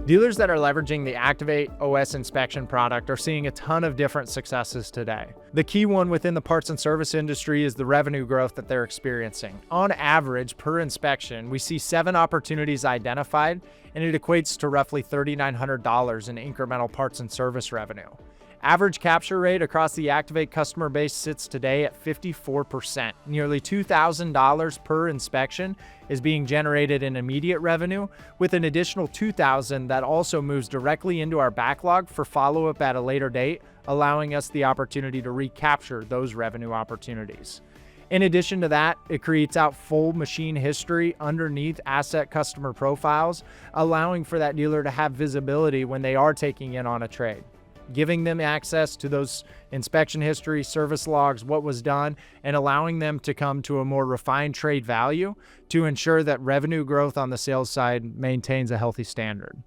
Dealers that are leveraging the Activate OS inspection product are seeing a ton of different successes today. The key one within the parts and service industry is the revenue growth that they're experiencing. On average, per inspection, we see 7 opportunities identified, and it equates to roughly $3,900 in incremental parts and service revenue. Average capture rate across the Activate customer base sits today at 54%. Nearly $2,000 per inspection is being generated in immediate revenue, with an additional $2,000 that also moves directly into our backlog for follow-up at a later date, allowing us the opportunity to recapture those revenue opportunities. In addition to that, it creates out full machine history underneath asset customer profiles, allowing for that dealer to have visibility when they are taking in on a trade, giving them access to those inspection history, service logs, what was done, and allowing them to come to a more refined trade value to ensure that revenue growth on the sales side maintains a healthy standard.